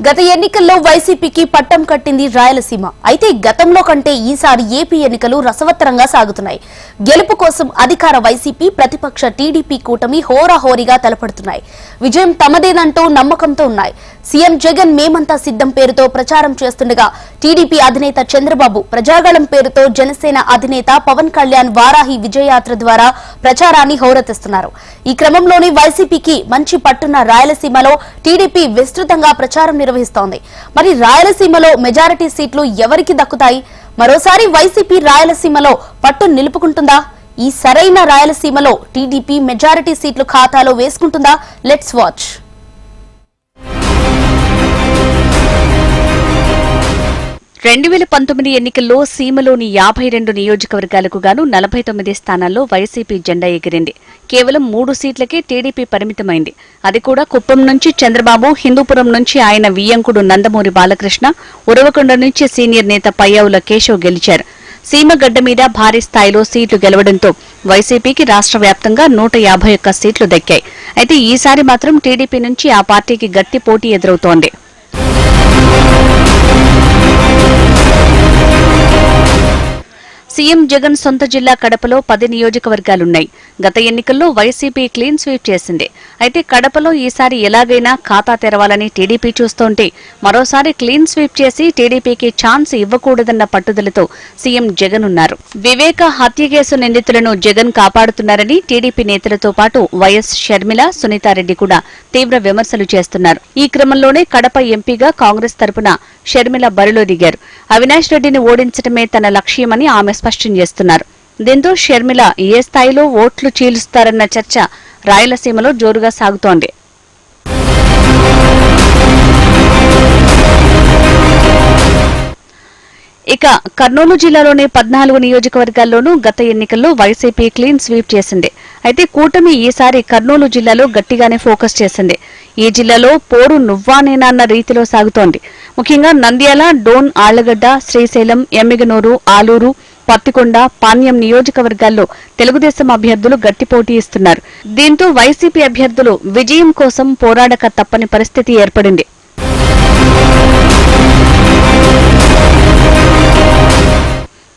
గత ఎన్నికల్లో వైసీపీకి పట్టం కట్టింది రాయలసీమ. అయితే గతంలో కంటే ఈసారి ఏపీ ఎన్నికలు రసవత్తరంగా సాగుతున్నాయి. గెలుపు కోసం అధికార వైసీపీ, ప్రతిపక్ష టీడీపీ కూటమి హోరాహోరీగా తలపడుతున్నాయి. విజయం తమదేనంటూ నమ్మకంతో ఉన్నాయి. సీఎం జగన్ మేమంతా సిద్ధం పేరుతో ప్రచారం చేస్తుండగా టీడీపీ అధినేత చంద్రబాబు ప్రజాగళం పేరుతో జనసేన అధినేత పవన్ కళ్యాణ్ వారాహి విజయయాత్ర ద్వారా ప్రచారాన్ని హోరెత్తిస్తున్నారు. ఈ క్రమంలోనే వైసీపీకి మంచి పట్టున్న రాయలసీమలో టీడీపీ విస్తృతంగా ప్రచారం నిర్వహిస్తోంది. మరి రాయలసీమలో మెజారిటీ సీట్లు ఎవరికి దక్కుతాయి? మరోసారి వైసీపీ రాయలసీమలో పట్టు నిలుపుకుంటుందా? ఈ సరైన రాయలసీమలో టీడీపీ మెజారిటీ సీట్లు ఖాతాలో వేసుకుంటుందా? Let's watch. రెండు 2019 ఎన్నికల్లో సీమలోని 52 నియోజకవర్గాలకు గాను 49 స్థానాల్లో వైసీపీ జెండా ఎగిరింది. కేవలం 3 సీట్లకే టీడీపీ పరిమితమైంది. అది కూడా కుప్పం నుంచి చంద్రబాబు, హిందూపురం నుంచి ఆయన వియ్యంకుడు నందమూరి బాలకృష్ణ, ఉరవకొండ నుంచి సీనియర్ నేత పయ్యావుల కేశవ్ గెలిచారు. సీమగడ్డ మీద భారీ స్థాయిలో సీట్లు గెలవడంతో వైసీపీకి రాష్ట్ర వ్యాప్తంగా 151 సీట్లు దక్కాయి. అయితే ఈసారి మాత్రం టీడీపీ నుంచి ఆ పార్టీకి గట్టి పోటీ ఎదురవుతోంది. సీఎం జగన్ సొంత జిల్లా కడపలో 10 నియోజకవర్గాలున్నాయి. గత ఎన్నికల్లో వైసీపీ క్లీన్ స్వీప్ చేసింది. అయితే కడపలో ఈసారి ఎలాగైనా ఖాతా తెరవాలని టీడీపీ చూస్తోంటే మరోసారి క్లీన్ స్వీప్ చేసి టీడీపీకి ఛాన్స్ ఇవ్వకూడదన్న పట్టుదలతో సీఎం జగన్ ఉన్నారు. వివేక హత్య కేసు నిందితులను జగన్ కాపాడుతున్నారని టీడీపీ నేతలతో పాటు వైఎస్ షర్మిల, సునీతారెడ్డి కూడా తీవ్ర విమర్శలు చేస్తున్నారు. ఈ క్రమంలోనే కడప ఎంపీగా కాంగ్రెస్ తరపున షర్మిల బరిలో దిగారు. అవినాష్ రెడ్డిని ఓడించడమే తన లక్ష్యమని ఆమె స్పష్టం చేస్తున్నారు. దీంతో షర్మిల ఏ స్థాయిలో ఓట్లు చీలుస్తారన్న చర్చ రాయలసీమలో జోరుగా సాగుతోంది. ఇక కర్నూలు జిల్లాలోని 14 నియోజకవర్గాల్లోనూ గత ఎన్నికల్లో వైసీపీ క్లీన్ స్వీప్ చేసింది. అయితే కూటమి ఈసారి కర్నూలు జిల్లాలో గట్టిగానే ఫోకస్ చేసింది. ఈ జిల్లాలో పోరు నువ్వానేనా అన్న రీతిలో సాగుతోంది. ముఖ్యంగా నంద్యాల, డోన్, ఆళ్లగడ్డ, శ్రీశైలం, ఎమ్మిగనూరు, ఆలూరు, పత్తికొండ, పాణ్యం నియోజకవర్గాల్లో తెలుగుదేశం అభ్యర్థులు గట్టి పోటీ ఇస్తున్నారు. దీంతో వైసీపీ అభ్యర్థులు విజయం కోసం పోరాడక తప్పని పరిస్థితి ఏర్పడింది.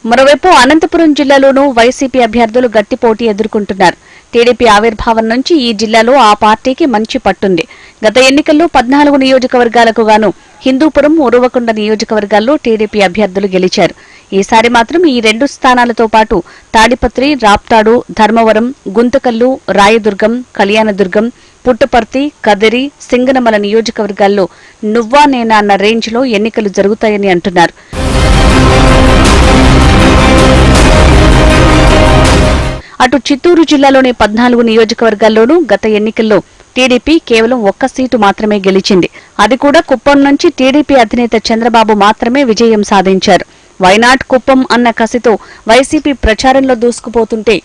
మరోవైపు అనంతపురం జిల్లాలోనూ వైసీపీ అభ్యర్థులు గట్టి పోటీ ఎదుర్కొంటున్నారు. టీడీపీ ఆవిర్భావం నుంచి ఈ జిల్లాలో ఆ పార్టీకి మంచి పట్టుంది. గత ఎన్నికల్లో 14 నియోజకవర్గాలకు గాను హిందూపురం, ఉరవకొండ నియోజకవర్గాల్లో టీడీపీ అభ్యర్థులు గెలిచారు. ఈసారి మాత్రం ఈ 2 స్థానాలతో పాటు తాడిపత్రి, రాప్తాడు, ధర్మవరం, గుంతకల్లు, రాయదుర్గం, కళ్యాణదుర్గం, పుట్టపర్తి, కదిరి, సింగనమల నియోజకవర్గాల్లో నువ్వా నేనా అన్న రేంజ్లో ఎన్నికలు జరుగుతాయని అంటున్నారు. అటు చిత్తూరు జిల్లాలోని 14 నియోజకవర్గాల్లోనూ గత ఎన్నికల్లో టీడీపీ కేవలం 1 సీటు మాత్రమే గెలిచింది. అది కూడా కుప్పం నుంచి టీడీపీ అధినేత చంద్రబాబు మాత్రమే విజయం సాధించారు. వైనాట్ కుప్పం అన్న కసితో వైసీపీ ప్రచారంలో దూసుకుపోతుంటే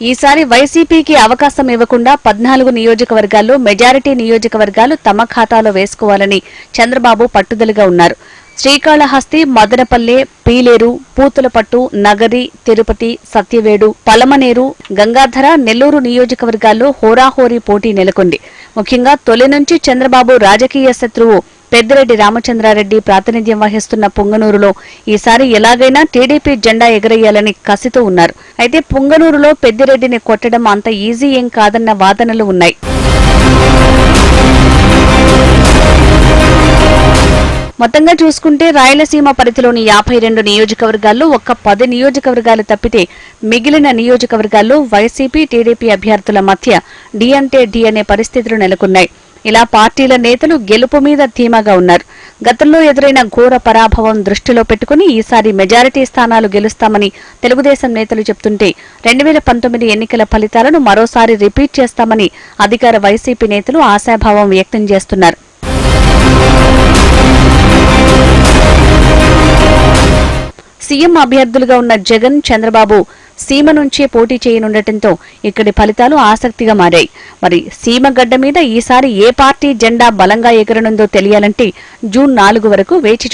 ఈసారి వైసీపీకి అవకాశం ఇవ్వకుండా 14 నియోజకవర్గాల్లో మెజారిటీ నియోజకవర్గాలు తమ ఖాతాలో వేసుకోవాలని చంద్రబాబు పట్టుదలగా ఉన్నారు. శ్రీకాళహస్తి, మదనపల్లె, పీలేరు, పూతలపట్టు, నగరి, తిరుపతి, సత్యవేడు, పలమనేరు, గంగాధర, నెల్లూరు నియోజకవర్గాల్లో హోరాహోరీ పోటీ నెలకొంది. ముఖ్యంగా తొలి నుంచి చంద్రబాబు రాజకీయ శత్రువు పెద్దిరెడ్డి రామచంద్రారెడ్డి ప్రాతినిధ్యం వహిస్తున్న పుంగనూరులో ఈసారి ఎలాగైనా టీడీపీ జెండా ఎగరేయాలని కసితో ఉన్నారు. అయితే పుంగనూరులో పెద్దిరెడ్డిని కొట్టడం అంత ఈజీ ఏం కాదన్న వాదనలు ఉన్నాయి. మొత్తంగా చూసుకుంటే రాయలసీమ పరిధిలోని 52 నియోజకవర్గాల్లో ఒక్క 10 నియోజకవర్గాలు తప్పితే మిగిలిన నియోజకవర్గాల్లో వైసీపీ, టీడీపీ అభ్యర్థుల మధ్య డి అంటే డి అనే పరిస్థితులు నెలకొన్నాయి. ఇలా పార్టీల నేతలు గెలుపు మీద ధీమాగా ఉన్నారు. గతంలో ఎదురైన ఘోర పరాభవం దృష్టిలో పెట్టుకుని ఈసారి మెజారిటీ స్థానాలు గెలుస్తామని తెలుగుదేశం నేతలు చెబుతుంటే 2019 ఎన్నికల ఫలితాలను మరోసారి రిపీట్ చేస్తామని అధికార వైసీపీ నేతలు ఆశాభావం వ్యక్తం చేస్తున్నారు. సీఎం అభ్యర్థులుగా ఉన్న జగన్, చంద్రబాబు సీమ నుంచే పోటీ చేయనుండటంతో ఇక్కడి ఫలితాలు ఆసక్తిగా మారాయి. మరి సీమగడ్డ మీద ఈసారి ఏ పార్టీ జెండా బలంగా ఎగరనుందో తెలియాలంటే జూన్ 4 వరకు వేచి